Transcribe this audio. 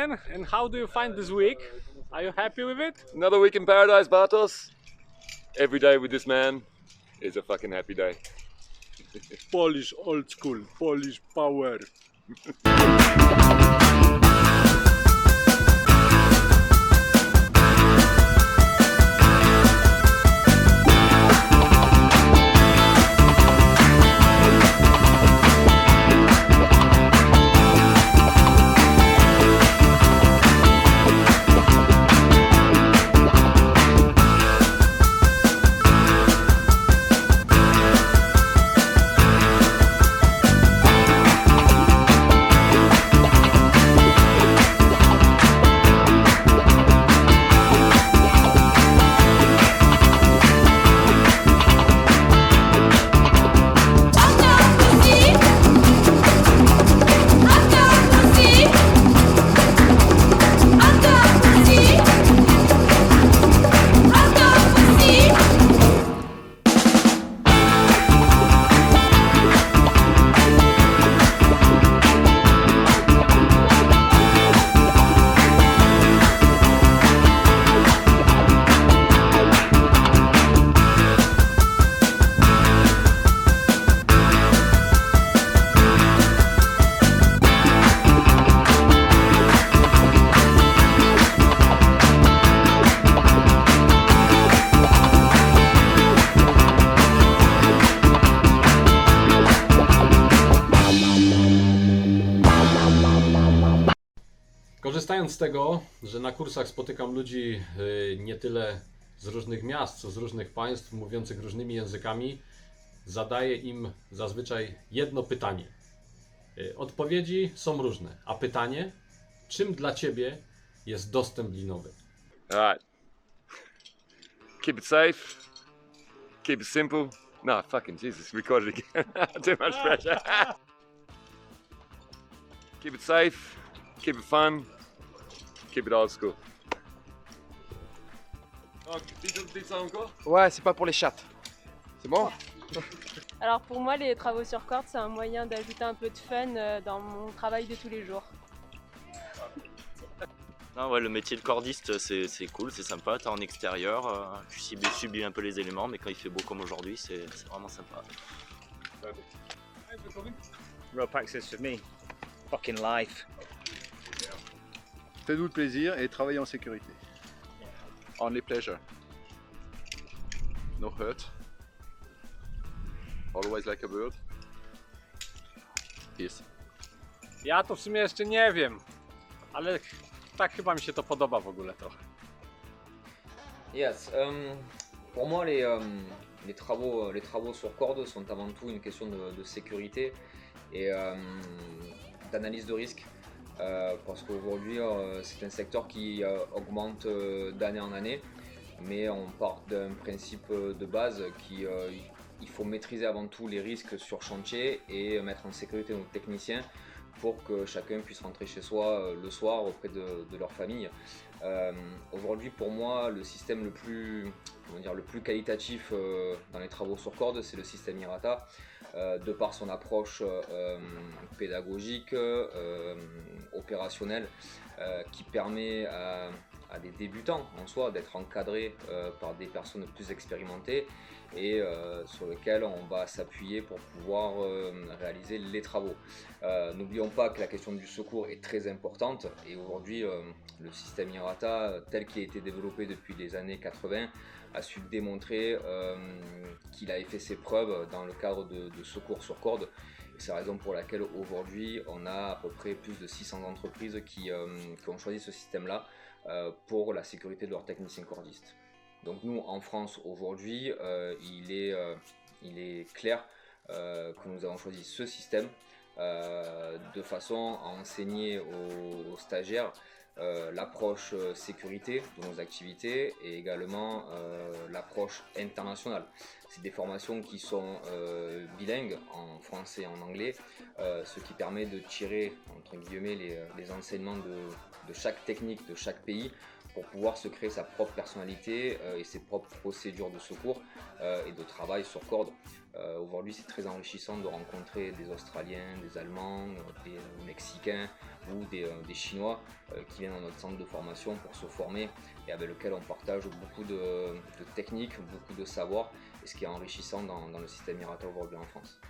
man. And how do you find this week? Are you happy with it? Another week in paradise, Bartos. Every day with this man is a fucking happy day. Polish old school, Polish power. Korzystając z tego, że na kursach spotykam ludzi nie tyle z różnych miast, co z różnych państw, mówiących różnymi językami, zadaję im zazwyczaj jedno pytanie. Odpowiedzi są różne, a pytanie, czym dla Ciebie jest dostęp linowy? Alright. Keep it safe. Keep it simple. No, fucking Jesus, recorded again. Too much pressure. Keep it safe. Keep it fun. Keep it old school. Dis ça encore? Ouais, c'est pas pour les chattes. C'est bon? Alors pour moi, les travaux sur corde, c'est un moyen d'ajouter un peu de fun dans mon travail de tous les jours. Non, ouais, le métier de cordiste, c'est cool, c'est sympa. T'es en extérieur, tu subis un peu les éléments, mais quand il fait beau comme aujourd'hui, c'est vraiment sympa. Real practice for me. Fucking life. Faites-vous le plaisir et travaillez en sécurité. Only pleasure. No hurt. Always like a bird. Peace. Ja to w sumie jeszcze nie wiem, ale tak chyba mi się to podoba w ogóle trochę. Yes, pour moi les travaux sur corde sont avant tout une question de sécurité et d'analyse de risque. Parce qu'aujourd'hui c'est un secteur qui augmente d'année en année, mais on part d'un principe de base il faut maîtriser avant tout les risques sur chantier et mettre en sécurité nos techniciens pour que chacun puisse rentrer chez soi le soir auprès de leur famille. Aujourd'hui pour moi le système le plus qualitatif dans les travaux sur corde, c'est le système IRATA, de par son approche pédagogique, opérationnelle, qui permet à des débutants en soi d'être encadrés par des personnes plus expérimentées et sur lequel on va s'appuyer pour pouvoir réaliser les travaux. N'oublions pas que la question du secours est très importante et aujourd'hui le système IRATA tel qu'il a été développé depuis les années 80 a su démontrer qu'il avait fait ses preuves dans le cadre de secours sur corde. C'est la raison pour laquelle aujourd'hui on a à peu près plus de 600 entreprises qui ont choisi ce système-là pour la sécurité de leurs techniciens cordistes. Donc nous en France aujourd'hui il est clair que nous avons choisi ce système de façon à enseigner aux stagiaires l'approche sécurité de nos activités et également l'approche internationale. C'est des formations qui sont bilingues en français et en anglais, ce qui permet de tirer entre guillemets les enseignements de chaque technique de chaque pays pour pouvoir se créer sa propre personnalité et ses propres procédures de secours et de travail sur corde. Aujourd'hui, c'est très enrichissant de rencontrer des Australiens, des Allemands, des Mexicains ou des Chinois qui viennent dans notre centre de formation pour se former et avec lequel on partage beaucoup de techniques, beaucoup de savoirs, et ce qui est enrichissant dans le système Miracle aujourd'hui en France.